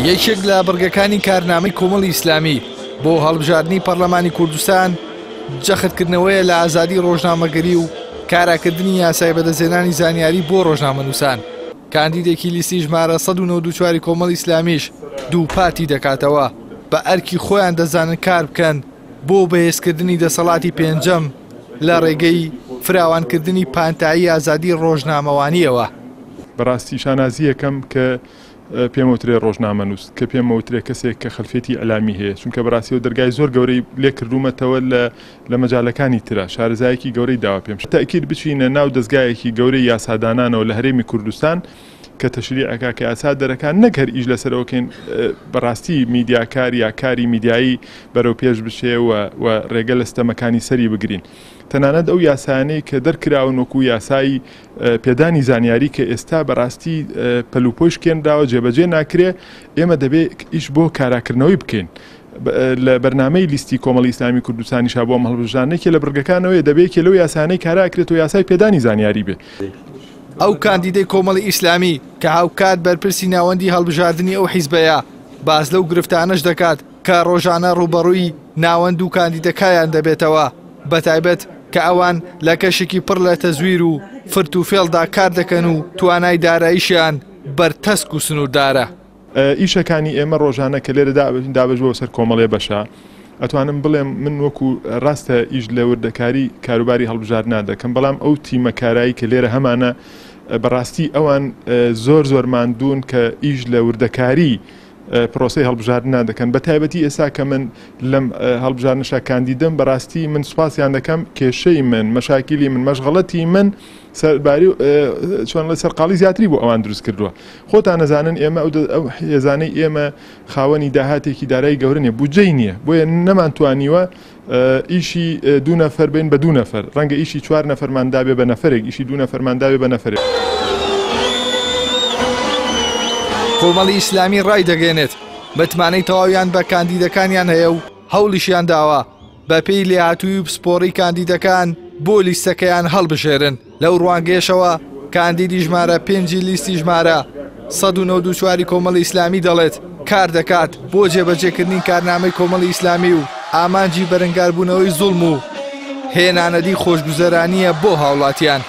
یەکێک لە بڕگەکانی کارنامەی کۆمەڵی ئیسلامی بۆ هەڵبژاردننی پەرلەمانی کوردستان جەختکردنەوەیە لە ئازادی ڕۆژنامەگەری و کاراکردنی یاسای بەدەستهێنانی زانیاری بۆ ڕۆژنامەنووسان. کاندیدێکی لیستی ژمارە 194 کۆمەڵی ئیسلامیش دوو پاتی دەکاتەوە بە ئەرکی خۆیان دەزانن کار بکەن بۆ بەهێزکردنی دەسەڵاتی پێنجەم لە ڕێگەی فراوانکردنی پانتایی ئازادی ڕۆژنامەوانیەوە. بەڕاستی شانازی یەکەم کە پێمەوترێ ڕۆژنامەنووس کە پێمەوترێ کەسێک کە خەلفێتی ئەلامی هەیە، چونکە بەڕاستیەوە دەرگای زۆر گەورەی لێ کردومەتەوە لە مەجالەکانی ترە. شارەزایەکی گەورەی داوا پێم تاکید بچینە ناو دەستگایەکی گەورەی یاسادانانەوە لە هەرێمی کوردستان کە تەشریعەکە کە یاسا دەرەکان نەک هەر ئیش لەسەرەوەکەین بەڕاستی میدیاکار یا کاری میدیایی بەرەو پێش بچێ و ڕێگە لە ستەمەکانی سەری بگرین. تەنانەت ئەو یاسانەی کە دەرکراون وەکو یاسایی پێدانی زانیاری کە ئێستا بەڕاستی پەلوپۆش کێنراوە جێبەجێ ناکرێ، ئێمە دەبێت ئیش بۆ کاراکردنەوەی بکەین. لە بەرنامەی لیستی کۆمەڵی ئیسلامی کوردستانیش بۆ هەڵبژاردنێکی لە بڕگەکانەوەی دەبێت لەو یاسانەی کاراکرێت و یاسای پێدانی زانیاری بێ. ئەو کاندیدەی کۆمەڵی ئیسلامی کە هاوکات بەرپرسی ناوەندی هەڵبژاردننی ئەو حیزبەیە باز لەو گرفتانەش دەکات کە ڕۆژانە ڕوبەڕووی ناوەند و کاندیدەکایان دەبێتەوە، بەتایبەت کە ئەوان لە کەشێکی پڕ لە تەزویر و فرت و فێڵدا کار دەکەن و توانای داراییشیان بەرتەسک و سنووردارە. ئیشەکانی ئێمە ڕۆژانە کە لێرە دابژبەوە سەر کۆمەڵێ بەشە، ئەتوانم بڵێم من وەکو ڕاستە ئیش لە وردەکاری کاروباری هەڵبژاردنە دەکەم، بەڵام ئەو تیمە کارایی کە لێرە هەمانە بەڕاستی ئەوان زۆر ماندوون کە ئیش لە وردەکاری پرۆسی هەڵبژاردنە دەکەن. بە تایبەتی ئێستا کە من لەم هەڵبژاردنشا کاندیدم بەڕاستی من سوپاسیان دەکەم، کێشەی من مەشاکیلی من مەشغەڵەتی من سەرباری چۆن لە سەرقاڵی زیاتری بۆ ئەوان دروست کردووە. خۆتان نەزانن ئێمە ئەو هێزانەی ئێمە خاوەنی داهاتێکی دارایی گەورە بودجەی نییە، بۆیە نەمانتوانیوە ئیشی 2 نەفەر بین بە 2 نەفەر، ڕەنگە ئیشی 4 نەفەرماندابێ بە نەفرێک، ئیشی 2 نەفەرماندابێ بە نەفرێک. کۆمەڵی ئیسلامی ڕای دەگەێنێت بەتمانەی تەواویان بە کاندیدەکانیان هەیە و هەوڵیشیان داوە بە پێی لێهاتووی و پسپۆڕی کاندیدەکان بۆ لیستەکەیان هەڵبژێرن. لەو ڕوانگەشەوە کاندیدی ژمارە 5 لیستی ژمارە 194 کۆمەڵی ئیسلامی دەڵێت کار دەکات بۆ جێبەجێکردنی کارنامەی کۆمەڵی ئیسلامی و ئامانجی بەرەنگاربوونەوەی زوڵم و هێنانەدی خۆشگوزەرانیە بۆ هاوڵاتیان.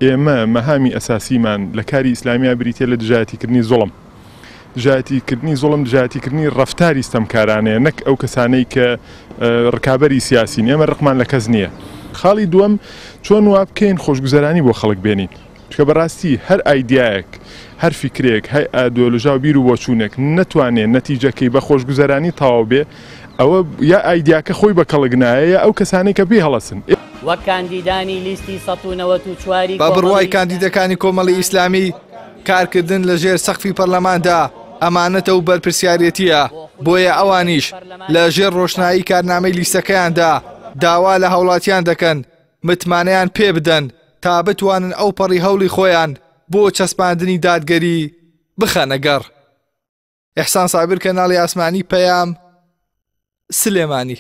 ئێمە مەهامی ئەساسیمان لە کاری ئیسلامیا بریتێ لە دژایەتیکردنی زوڵم. دژایەتیکردنی زوڵم دژایەتیکردنی ڕەفتاری ستەمکارانەیە، نەک ئەو کەسانەی کە ڕکابەری سیاسین. ئێمە ڕقمان لە کەس نییە. خاڵی دووەم چۆن وا بکەین خۆشگوزەرانی بۆ خەڵک بێنین، چکە بەڕاستی هەر ئایدیایەک هەر فیکرێک هەی ئایدۆلۆژیا و بیر و بۆچوونێک نەتوانێت نەتیجەکەی بە خۆشگوزەرانی تەواو بێ، ئەوە یا ئایدیاکە خۆی بە کەڵگنایە ئەو کەسانی کە پێی هەڵەسن. وەک کاندیدانی لیستی 194 با بڕوای کاندیدەکانی کۆمەڵی ئیسلامی کارکردن لەژێر سەقفی پەرلەماندا ئەمانەتە و بەرپرسیارەتیە، بۆیە ئەوانیش لە ژێر ڕۆشنایی کارنامەی لیستەکەیاندا داوا لە هەوڵاتیان دەکەن متمانەیان پێ بدەن تا بتوانن ئەو پەڕی هەوڵی خۆیان بۆ چەسپاندنی دادگەری بخەنەگەڕ. ئیحسان سابر، کەناڵی ئاسمانی، پەیام، سلێمانی.